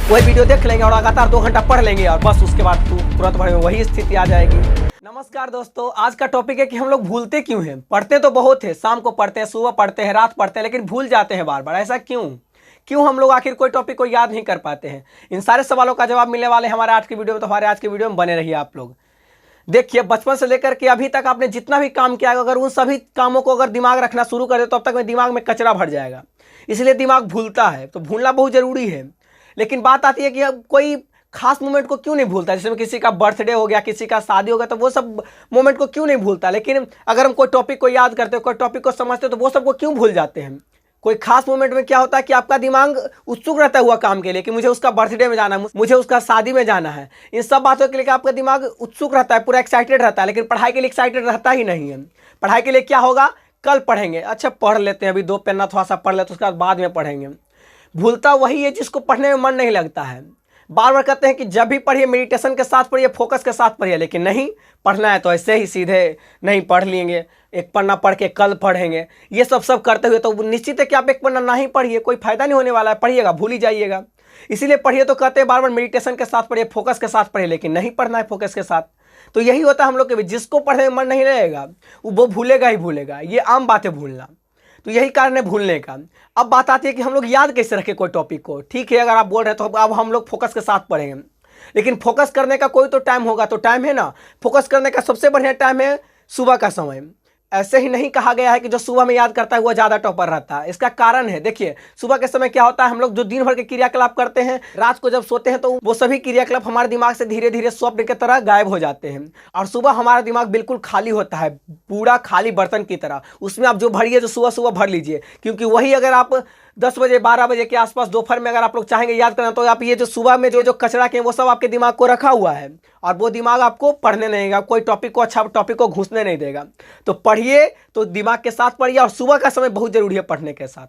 वही वीडियो देख लेंगे और लगातार 2 घंटा पढ़ लेंगे और बस उसके बाद तुरंत भर में वही स्थिति आ जाएगी। नमस्कार दोस्तों, आज का टॉपिक है कि हम लोग भूलते क्यों हैं। पढ़ते तो बहुत है, शाम को पढ़ते हैं, सुबह पढ़ते हैं, रात पढ़ते हैं, लेकिन भूल जाते हैं बार बार। ऐसा क्यों हम लोग आखिर कोई टॉपिक को याद नहीं कर पाते हैं। इन सारे सवालों का जवाब मिलने वाले हमारे आज की वीडियो में, तो हमारे आज की वीडियो में बने रहिए आप लोग। देखिए, बचपन से लेकर के अभी तक आपने जितना भी काम किया, अगर उन सभी कामों को अगर दिमाग रखना शुरू कर दे तो अब तक में दिमाग में कचरा भर जाएगा। इसलिए दिमाग भूलता है, तो भूलना बहुत ज़रूरी है। लेकिन बात आती है कि अब कोई खास मोमेंट को क्यों नहीं भूलता। जैसे में किसी का बर्थडे हो गया, किसी का शादी हो गया, तो वो सब मोमेंट को क्यों नहीं भूलता। लेकिन अगर हम कोई टॉपिक को याद करते हैं, कोई टॉपिक को समझते हैं, तो वो सबको क्यों भूल जाते हैं। कोई खास मोमेंट में क्या होता है कि आपका दिमाग उत्सुक रहता हुआ काम के लिए कि मुझे उसका बर्थडे में जाना है, मुझे उसका शादी में जाना है। इन सब बातों के लिए आपका दिमाग उत्सुक रहता है, पूरा एक्साइटेड रहता है। लेकिन पढ़ाई के लिए एक्साइटेड रहता ही नहीं है। पढ़ाई के लिए क्या होगा, कल पढ़ेंगे, अच्छा पढ़ लेते हैं, अभी 2 पन्ना थोड़ा सा पढ़ लेते हैं, उसके बाद में पढ़ेंगे। भूलता वही है जिसको पढ़ने में मन नहीं लगता है। बार बार कहते हैं कि जब भी पढ़िए मेडिटेशन के साथ पढ़िए, फोकस के साथ पढ़िए, लेकिन नहीं, पढ़ना है तो ऐसे ही सीधे नहीं पढ़ लेंगे, एक पन्ना पढ़ के कल पढ़ेंगे। ये सब करते हुए तो निश्चित है कि आप एक पन्ना ना ही पढ़िए, कोई फायदा नहीं होने वाला है। पढ़िएगा, भूल ही जाइएगा। इसीलिए पढ़िए तो कहते हैं बार बार मेडिटेशन के साथ पढ़िए, फोकस के साथ पढ़िए, लेकिन नहीं पढ़ना है फोकस के साथ। तो यही होता है हम लोग के भी, जिसको पढ़ने में मन नहीं रहेगा वो भूलेगा ही भूलेगा। ये आम बात है भूलना, तो यही कारण है भूलने का। अब बात आती है कि हम लोग याद कैसे रखें कोई टॉपिक को। ठीक है, अगर आप बोल रहे हैं तो अब हम लोग फोकस के साथ पढ़ेंगे, लेकिन फोकस करने का कोई तो टाइम होगा। तो टाइम है ना, फोकस करने का सबसे बढ़िया टाइम है सुबह का समय। ऐसे ही नहीं कहा गया है कि जो सुबह में याद करता है वो ज़्यादा टॉपर रहता है। इसका कारण है, देखिए सुबह के समय क्या होता है, हम लोग जो दिन भर के क्रियाकलाप करते हैं, रात को जब सोते हैं तो वो सभी क्रियाकलाप हमारे दिमाग से धीरे धीरे स्वप्न की तरह गायब हो जाते हैं। और सुबह हमारा दिमाग बिल्कुल खाली होता है, पूरा खाली बर्तन की तरह। उसमें आप जो भरिए, जो सुबह सुबह भर लीजिए, क्योंकि वही अगर आप 10 बजे 12 बजे के आसपास दोपहर में अगर आप लोग चाहेंगे याद करना, तो आप ये जो सुबह में जो कचरा के वो सब आपके दिमाग को रखा हुआ है, और वो दिमाग आपको पढ़ने नहीं देगा, कोई टॉपिक को, अच्छा टॉपिक को घुसने नहीं देगा। तो पढ़िए तो दिमाग के साथ पढ़िए, और सुबह का समय बहुत जरूरी है पढ़ने के साथ।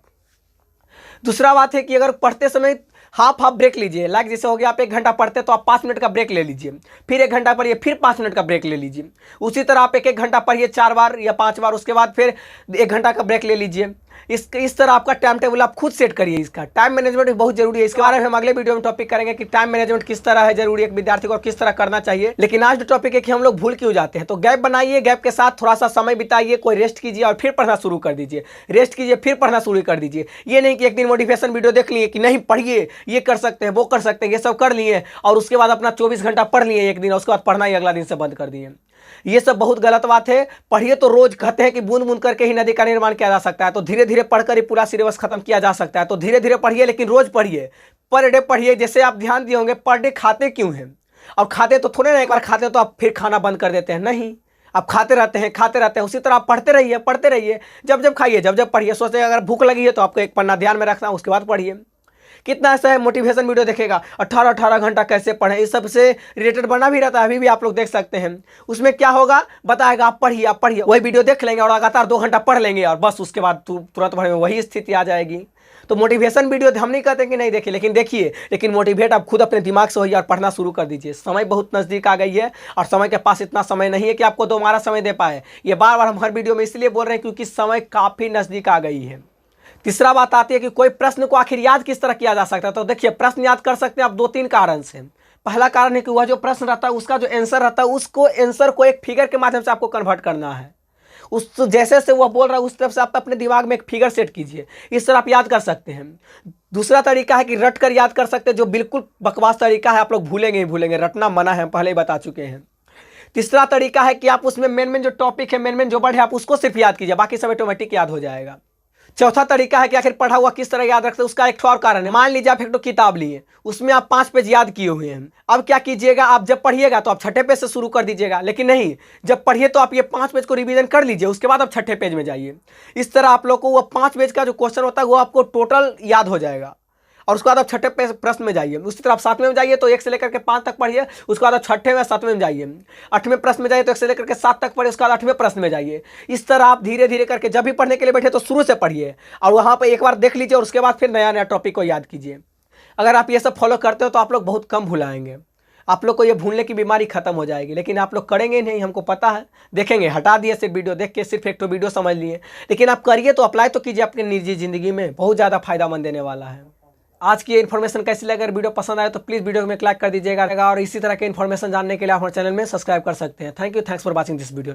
दूसरा बात है कि अगर पढ़ते समय हाफ ब्रेक लीजिए। लाइक जैसे हो गया, आप 1 घंटा पढ़ते तो आप 5 मिनट का ब्रेक ले लीजिए, फिर 1 घंटा पढ़िए, फिर 5 मिनट का ब्रेक ले लीजिए। उसी तरह आप 1 घंटा पढ़िए 4 बार या 5 बार, उसके बाद फिर 1 घंटा का ब्रेक ले लीजिए। इस तरह आपका टाइम टेबल आप खुद सेट करिए। इसका टाइम मैनेजमेंट बहुत जरूरी है। इसके बारे में हम अगले वीडियो में टॉपिक करेंगे कि टाइम मैनेजमेंट किस तरह है जरूरी है, एक विद्यार्थी को किस तरह करना चाहिए। लेकिन आज जो टॉपिक है कि हम लोग भूल क्यों जाते हैं, तो गैप बनाइए, गैप के साथ थोड़ा सा समय बिताइए, कोई रेस्ट कीजिए और फिर पढ़ना शुरू कर दीजिए, रेस्ट कीजिए फिर पढ़ना शुरू कर दीजिए। ये नहीं कि एक दिन मोटिवेशन वीडियो देख लिए कि नहीं पढ़िए, ये कर सकते हैं, वो कर सकते हैं, ये सब कर लिए और उसके बाद अपना 24 घंटा पढ़ लिए एक दिन, उसके बाद पढ़ना ही अगला दिन से बंद कर दिए। ये सब बहुत गलत बात है। पढ़िए तो रोज, कहते हैं कि बूंद बूंद करके ही नदी का निर्माण किया जा सकता है, तो धीरे धीरे पढ़कर ही पूरा सिलेबस खत्म किया जा सकता है। तो धीरे धीरे पढ़िए, लेकिन रोज पढ़िए, पर डे पढ़िए। जैसे आप ध्यान दिए होंगे, पर डे खाते क्यों हैं, और खाते तो थोड़े ना एक बार खाते हैं तो आप फिर खाना बंद कर देते हैं, नहीं, आप खाते रहते हैं। उसी तरह आप पढ़ते रहिए, जब जब खाइए, जब जब पढ़िए। सोचते अगर भूख लगी है तो आपको 1 पन्ना ध्यान में रखना, उसके बाद पढ़िए। कितना ऐसा है मोटिवेशन वीडियो देखेगा, 18 घंटा कैसे पढ़ें, इस सब से रिलेटेड बना भी रहता है, अभी भी आप लोग देख सकते हैं। उसमें क्या होगा बताएगा, आप पढ़िए, वही वीडियो देख लेंगे और लगातार 2 घंटा पढ़ लेंगे और बस उसके बाद तुरंत भर में वही स्थिति आ जाएगी। तो मोटिवेशन वीडियो हम नहीं कहते कि नहीं देखिए, लेकिन देखिए, लेकिन मोटिवेट आप खुद अपने दिमाग से होइए और पढ़ना शुरू कर दीजिए। समय बहुत नज़दीक आ गई है और समय के पास इतना समय नहीं है कि आपको दोबारा समय दे पाए। ये बार बार हम हर वीडियो में इसलिए बोल रहे हैं क्योंकि समय काफ़ी नज़दीक आ गई है। तीसरा बात आती है कि कोई प्रश्न को आखिर याद किस तरह किया जा सकता है। तो देखिए, प्रश्न याद कर सकते हैं आप 2-3 कारण से। पहला कारण है कि वह जो प्रश्न रहता है उसका जो आंसर रहता है, उसको आंसर को एक फिगर के माध्यम से आपको कन्वर्ट करना है। उस जैसे से वह बोल रहा है उस तरफ से आप अपने दिमाग में एक फिगर सेट कीजिए, इस तरह आप याद कर सकते हैं। दूसरा तरीका है कि रट कर याद कर सकते हैं, जो बिल्कुल बकवास तरीका है, आप लोग भूलेंगे ही भूलेंगे, रटना मना है, हम पहले ही बता चुके हैं। तीसरा तरीका है कि आप उसमें मेन जो टॉपिक है, मेन जो वर्ड है, आप उसको सिर्फ याद कीजिए, बाकी सब ऑटोमेटिक याद हो जाएगा। चौथा तरीका है कि आखिर पढ़ा हुआ किस तरह याद रखते हैं, उसका एक और कारण है। मान लीजिए आप एक किताब लिए, उसमें आप 5 पेज याद किए हुए हैं। अब क्या कीजिएगा, आप जब पढ़िएगा तो आप 6ठे पेज से शुरू कर दीजिएगा, लेकिन नहीं, जब पढ़िए तो आप ये 5 पेज को रिवीजन कर लीजिए, उसके बाद आप 6ठे पेज में जाइए। इस तरह आप लोग को वो 5 पेज का जो क्वेश्चन होता है वो आपको टोटल याद हो जाएगा, और उसके बाद आप 6ठे प्रश्न में जाइए। उसी तरह आप 7वें में जाइए तो 1 से लेकर के 5 तक पढ़िए, उसके बाद आप 6ठे में 7वें में जाइए। 8वें प्रश्न में जाइए तो 1 से लेकर के 7 तक पढ़िए, उसके बाद 8वें प्रश्न में जाइए। इस तरह आप धीरे धीरे करके जब भी पढ़ने के लिए बैठे तो शुरू से पढ़िए, और वहाँ पर एक बार देख लीजिए और उसके बाद फिर नया टॉपिक को याद कीजिए। अगर आप ये सब फॉलो करते हो तो आप लोग बहुत कम भुलाएंगे, आप लोग को ये भूलने की बीमारी खत्म हो जाएगी। लेकिन आप लोग करेंगे नहीं, हमको पता है। देखेंगे, हटा दिए सिर्फ वीडियो देख के, सिर्फ एक तो वीडियो समझ लिए, लेकिन आप करिए तो, अप्लाई तो कीजिए अपनी निजी ज़िंदगी में, बहुत ज़्यादा फायदा मंद देने वाला है। आज की ये इन्फॉर्मेशन कैसी लगे, अगर वीडियो पसंद आए तो प्लीज वीडियो में एक लाइक कर दीजिएगा और इसी तरह के इन्फॉर्मेशन जानने के लिए हमारे चैनल में सब्सक्राइब कर सकते हैं। Thank you, thanks for watching this video.